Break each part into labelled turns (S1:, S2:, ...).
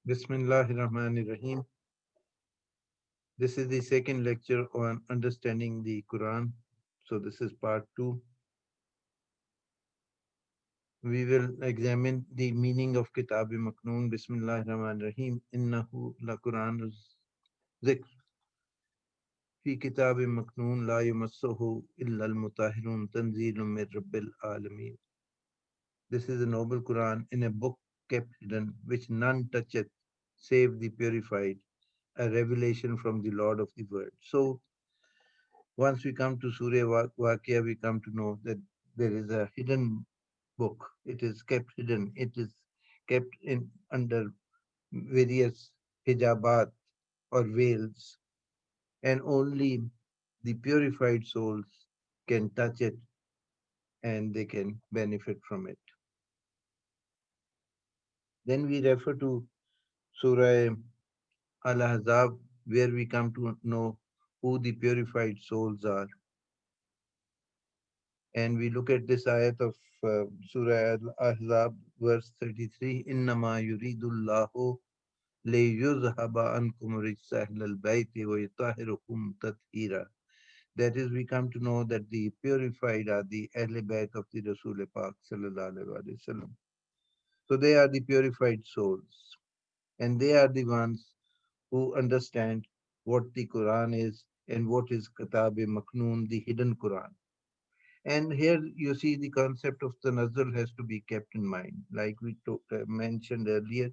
S1: Bismillahirrahmanirrahim. This is the second lecture on understanding the Quran. So this is part 2. We will examine the meaning of Kitab-e-Maknoon. Bismillahirrahmanirrahim. Innahu la Quran zikr. Fi Kitab-e-Maknoon la yamassuhu illa al-mutahhirun tanzilun min rabbil alamin. This is a noble Quran in a book kept hidden, which none toucheth save the purified, a revelation from the Lord of the world. So once we come to Surah Waqia, we come to know that there is a hidden book. It is kept hidden. It is kept in under various hijabat or veils, and only the purified souls can touch it and they can benefit from it. Then we refer to Surah Al-Ahzab, where we come to know who the purified souls are. And we look at this ayat of Surah Al-Ahzab, verse 33, إِنَّمَا يُرِيدُ اللَّهُ لِيُذْهَبَ عَنْكُمْ رِجْسَ أَهْلَ الْبَيْتِ وَيُطَهِّرَكُمْ تَطْهِيرًا. That is, we come to know that the purified are the Ahl Bayt of the Rasul Pak sallallahu alaihi wasallam. So they are the purified souls, and they are the ones who understand what the Quran is and what is Kitab-e-Maknoon, the hidden Quran. And here you see the concept of the Nazl has to be kept in mind. Like we mentioned earlier,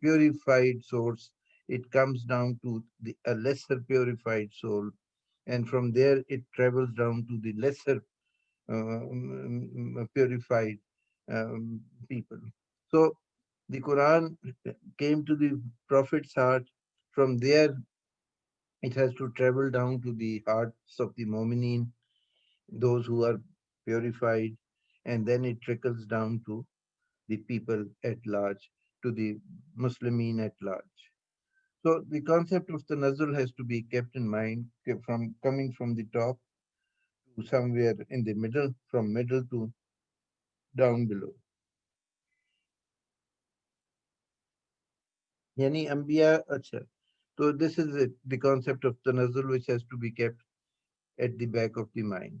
S1: purified source it comes down to a lesser purified soul, and from there it travels down to the lesser purified people. So the Quran came to the Prophet's heart. From there, it has to travel down to the hearts of the Mu'mineen, those who are purified, and then it trickles down to the people at large, to the Muslimin at large. So the concept of the Nazul has to be kept in mind, from coming from the top to somewhere in the middle, from middle to down below. Yani Ambiya, acha. So this is it, the concept of the Nazul, which has to be kept at the back of the mind.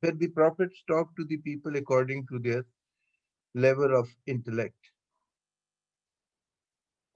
S1: Where the prophets talk to the people according to their level of intellect.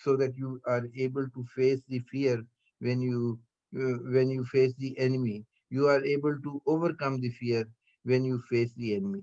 S1: so that you are able to face the fear when you face the enemy. You are able to overcome the fear when you face the enemy.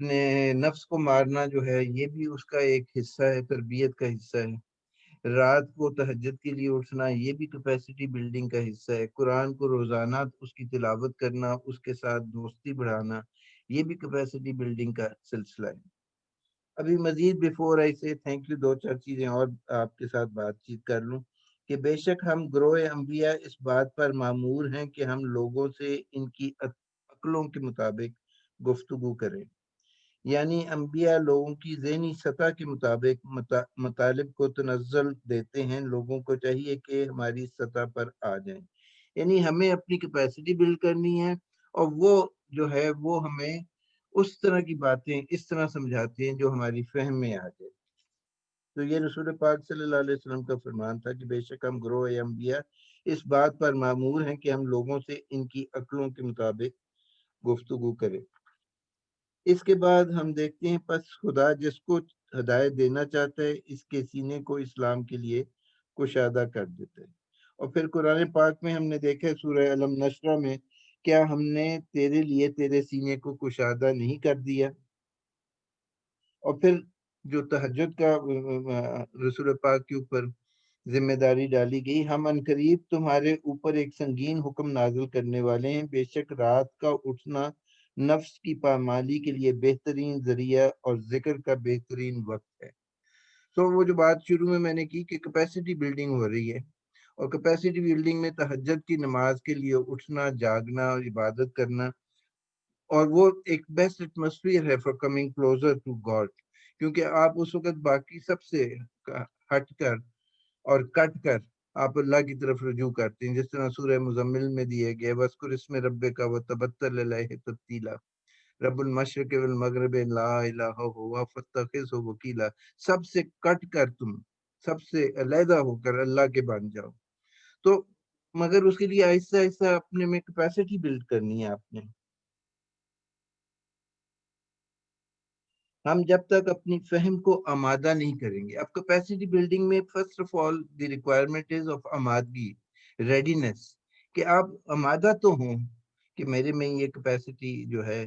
S1: اپنے نفس کو مارنا جو ہے یہ بھی اس کا ایک حصہ ہے، تربیت کا حصہ ہے۔ رات کو تہجد کے لیے اٹھنا یہ بھی کیپیسٹی بلڈنگ کا حصہ ہے۔ قرآن کو روزانہ اس کی تلاوت کرنا، اس کے ساتھ دوستی بڑھانا، یہ بھی کیپیسٹی بلڈنگ کا سلسلہ ہے۔ ابھی مزید بیفور آئی سے تھینک یو، دو چار چیزیں اور آپ کے ساتھ بات چیت کر لوں کہ بے شک ہم گروہ انبیاء اس بات پر معمور ہیں کہ ہم لوگوں سے ان کی عقلوں کے مطابق گفتگو کریں، یعنی انبیاء لوگوں کی ذہنی سطح کے مطابق مطالب کو تنزل دیتے ہیں، لوگوں کو چاہیے کہ ہماری سطح پر آ جائیں، یعنی ہمیں اپنی کیپیسٹی بلڈ کرنی ہے، اور وہ جو ہے وہ ہمیں اس طرح کی باتیں اس طرح سمجھاتے ہیں جو ہماری فہم میں آ جائے۔ تو یہ رسول پاک صلی اللہ علیہ وسلم کا فرمان تھا کہ بے شک ہم گروہ انبیاء اس بات پر معمور ہیں کہ ہم لوگوں سے ان کی عقلوں کے مطابق گفتگو کریں۔ اس کے بعد ہم دیکھتے ہیں پس خدا جس کو ہدایت دینا چاہتا ہے اس کے سینے کو اسلام کے لیے کشادہ کر دیتا ہے۔ اور پھر قرآن پاک میں ہم نے دیکھا سورہ علم نشرہ میں، کیا ہم نے تیرے لیے تیرے سینے کو کشادہ نہیں کر دیا؟ اور پھر جو تہجد کا رسول پاک کے اوپر ذمہ داری ڈالی گئی، ہم عنقریب تمہارے اوپر ایک سنگین حکم نازل کرنے والے ہیں، بے شک رات کا اٹھنا نفس کی پامالی کے لیے بہترین ذریعہ اور ذکر کا بہترین وقت ہے۔ تو وہ جو بات شروع میں نے کی کہ کیپیسٹی بلڈنگ ہو رہی ہے، اور کیپیسٹی بلڈنگ میں تہجد کی نماز کے لیے اٹھنا، جاگنا اور عبادت کرنا، اور وہ ایک بیسٹ ایٹماسفیئر ہے for coming closer to God, کیونکہ آپ اس وقت باقی سب سے ہٹ کر اور کٹ کر آپ اللہ کی طرف رجوع کرتے ہیں، جس طرح سورہ مزمل میں دیے گئے وَاذْكُرِ اسْمَ رَبِّكَ وَتَبَتَّلْ إِلَيْهِ تَبْتِيلًا، رب المشرق والمغرب لا الہ ہوا فاتخذہ وکیلا، سب سے کٹ کر تم سب سے علیحدہ ہو کر اللہ کے بن جاؤ۔ تو مگر اس کے لیے آہستہ آہستہ اپنے میں کیپیسٹی بلڈ کرنی ہے آپ نے۔ ہم جب تک اپنی فہم کو آمادہ نہیں کریں گے، اب کیپیسٹی بلڈنگ میں first of all the requirement is of آمادگی، ریڈینس، کہ آپ آمادہ تو ہوں کہ میرے میں یہ کیپیسٹی جو ہے،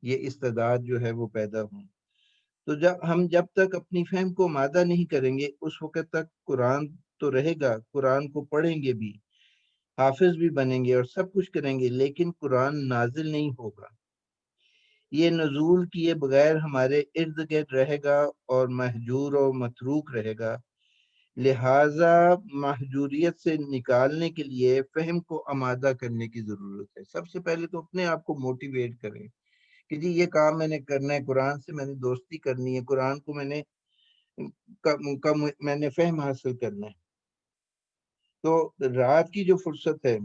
S1: یہ استعداد جو ہے وہ پیدا ہوں۔ تو جب تک اپنی فہم کو آمادہ نہیں کریں گے اس وقت تک قرآن تو رہے گا، قرآن کو پڑھیں گے بھی، حافظ بھی بنیں گے اور سب کچھ کریں گے، لیکن قرآن نازل نہیں ہوگا، یہ نزول کیے بغیر ہمارے ارد گرد رہے گا اور مہجور و متروک رہے گا۔ لہٰذا مہجوریت سے نکالنے کے لیے فہم کو آمادہ کرنے کی ضرورت ہے۔ سب سے پہلے تو اپنے آپ کو موٹیویٹ کریں کہ جی یہ کام میں نے کرنا ہے، قرآن سے میں نے دوستی کرنی ہے، قرآن کو میں نے فہم حاصل کرنا ہے۔ تو رات کی جو فرصت ہے،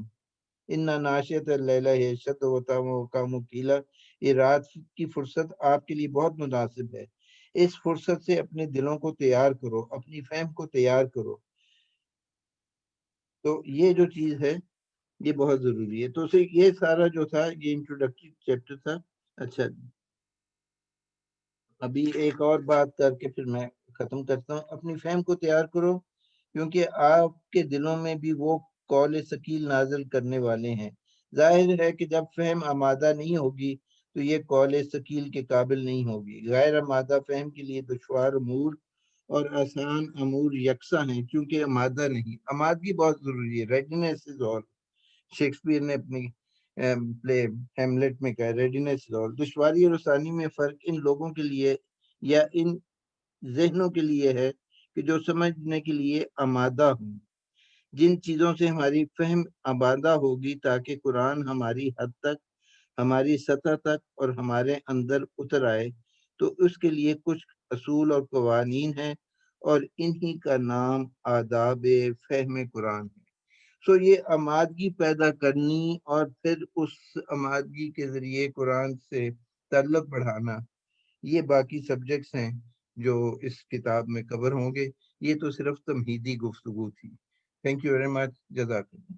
S1: اِنَّ نَاشِئَةَ اللَّيْلِ هِیَ أَشَدُّ وَطْئًا وَأَقْوَمُ قِیلًا، یہ رات کی فرصت آپ کے لیے بہت مناسب ہے، اس فرصت سے اپنے دلوں کو تیار کرو، اپنی فہم کو تیار کرو۔ تو یہ جو چیز ہے یہ بہت ضروری ہے۔ تو یہ سارا جو تھا یہ انٹروڈکٹری چیپٹر تھا۔ اچھا، ابھی ایک اور بات کر کے پھر میں ختم کرتا ہوں۔ اپنی فہم کو تیار کرو کیونکہ آپ کے دلوں میں بھی وہ قول ثقیل نازل کرنے والے ہیں۔ ظاہر ہے کہ جب فہم آمادہ نہیں ہوگی تو یہ قول ثقیل کے قابل نہیں ہوگی۔ غیر آمادہ فہم کے لیے دشوار امور اور آسان امور یکساں ہیں، کیونکہ آمادہ نہیں۔ آمادگی بہت ضروری ہے، ریڈینس از آل۔ شیکسپیئر نے اپنی پلے ہیملیٹ میں کہا ریڈینس از آل۔ دشواری اور آسانی میں فرق ان لوگوں کے لیے یا ان ذہنوں کے لیے ہے کہ جو سمجھنے کے لیے آمادہ ہوں۔ جن چیزوں سے ہماری فہم آمادہ ہوگی تاکہ قرآن ہماری حد تک، ہماری سطح تک اور ہمارے اندر اتر آئے، تو اس کے لیے کچھ اصول اور قوانین ہیں، اور انہی کا نام آداب فہم قرآن ہے۔ یہ آمادگی پیدا کرنی اور پھر اس آمادگی کے ذریعے قرآن سے تعلق بڑھانا، یہ باقی سبجیکٹس ہیں جو اس کتاب میں کور ہوں گے۔ یہ تو صرف تمہیدی گفتگو تھی۔ تھینک یو ویری مچ، جزاک اللہ۔